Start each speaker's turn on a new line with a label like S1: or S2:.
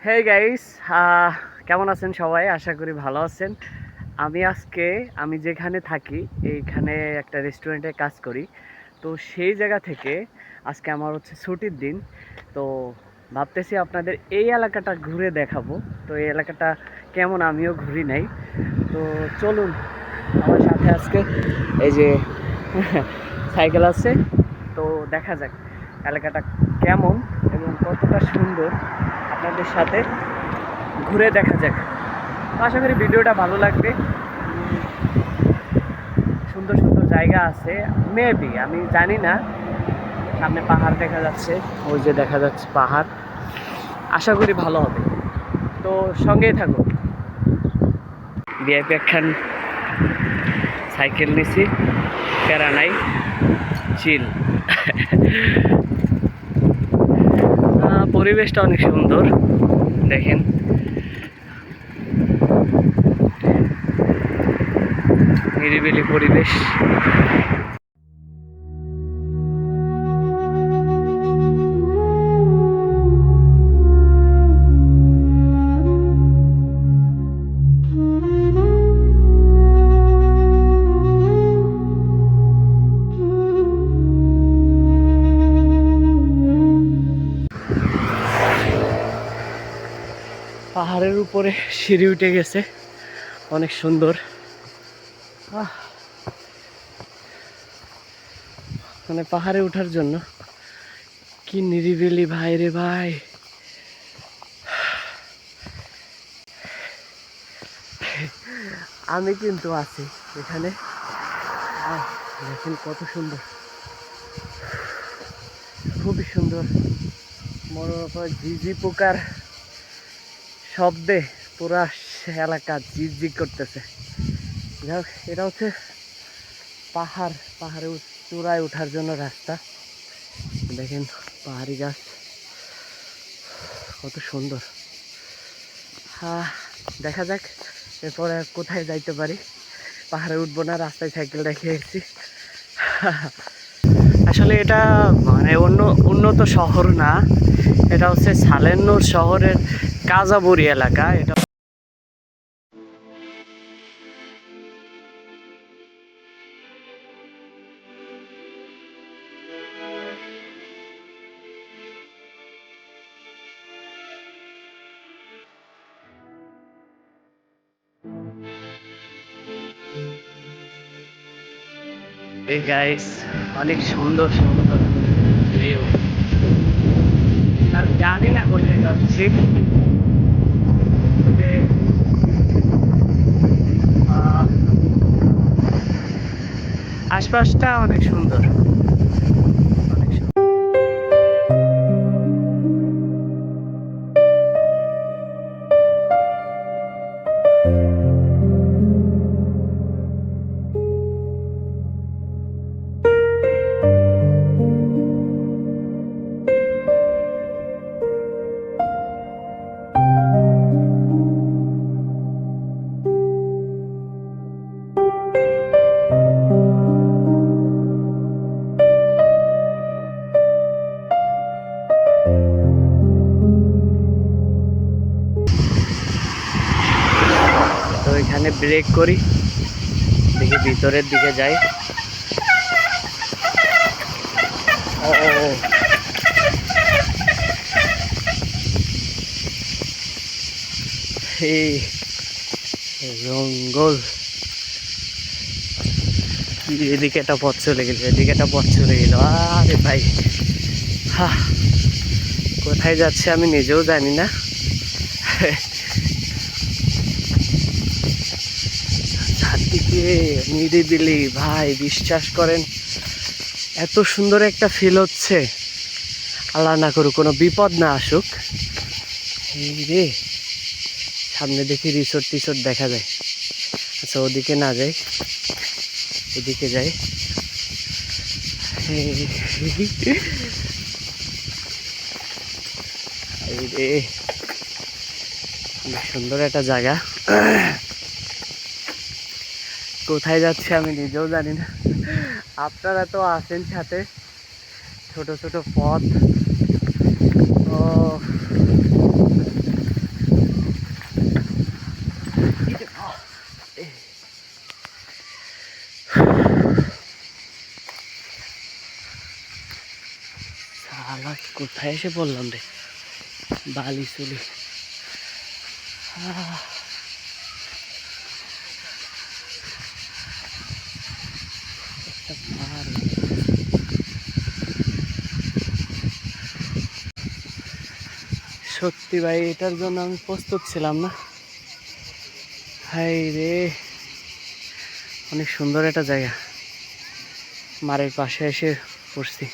S1: Hey guys, কেমন আছেন সবাই? আশা করি ভালো আছেন। আমি যেখানে থাকি এইখানে একটা রেস্টুরেন্টে কাজ করি। তো সেই জায়গা থেকে আজকে আমার হচ্ছে ছুটির দিন। তো ভাবতেছি আপনাদের এই এলাকাটা ঘুরে দেখাবো। তো এই এলাকাটা কেমন আমিও ঘুরি নাই। তো চলুন আমার সাথে আজকে এই যে সাইকেল আছে। তো দেখা যাক এলাকাটা কেমন এবং কতটা সুন্দর, আপনাদের সাথে ঘুরে দেখা যাক। তো আশা করি ভিডিওটা ভালো লাগবে। সুন্দর সুন্দর জায়গা আছে, মেবি আমি জানি না। সামনে পাহাড় দেখা যাচ্ছে, ওই যে দেখা যাচ্ছে পাহাড়। আশা করি ভালো হবে। তো সঙ্গেই থাকো। ভিআইপি একখান সাইকেল নিছি, প্যারা নাই, চিল। পরিবেশটা অনেক সুন্দর, দেখেন। নিরিবিলি পরিবেশ। পাহাড়ের উপরে সিঁড়ি উঠে গেছে, অনেক সুন্দর। মানে পাহাড়ে ওঠার জন্য কি নিরিবিলি ভাই রে ভাই। আমি কিন্তু আছি এখানে, দেখেন কত সুন্দর, খুবই সুন্দর। মনে হয় ঝিঝি পোকার শব্দে পুরা এলাকা ঝিঝি করতেছে। যাই হোক, এটা হচ্ছে পাহাড়ে চূড়ায় ওঠার জন্য রাস্তা। দেখেন পাহাড়ি গাছ কত সুন্দর। দেখা যাক এরপরে কোথায় যাইতে পারি। পাহাড়ে উঠবো না, রাস্তায় সাইকেল রেখে এসেছি। আসলে এটা মানে উন্নত শহর না, এটা হচ্ছে সালেন্নুর শহরের কাজাবুরি এলাকা। এটা এই গাইস, অনেক সুন্দর সুন্দর ভিউ। আর জানি না কোথায় যাচ্ছি। আশপাশটা অনেক সুন্দর, অনেক সুন্দর। তো এখানে ব্রেক করি, দেখি ভিতরের দিকে যাই। ও এই জঙ্গল, এদিকে একটা পথ চলে গেল, এদিকে একটা পথ চলে গেল। আরে ভাই, কোথায় যাচ্ছে আমি নিজেও জানি না। চারদিকে নিরিবিলি ভাই, বিশ্বাস করেন এত সুন্দর একটা ফিল হচ্ছে। আল্লাহ না করুক কোনো বিপদ না আসুক। এই রে, সামনে দেখি রিসোর্ট টিসোর্ট দেখা যায়। আচ্ছা ওদিকে না যাই, এদিকে যাই। এই রে, সুন্দর একটা জায়গা। কোথায় যাচ্ছে আমি নিজেও জানি না। আপনারা তো আছেন সাথে, ছোট ছোট পথ। ও কোথায় এসে পড়লাম রে, বালি চুলি। সত্যি ভাই, এটার জন্য আমি প্রস্তুত ছিলাম না। হাই রে, অনেক সুন্দর একটা জায়গা, মারের পাশে এসে পড়ছি।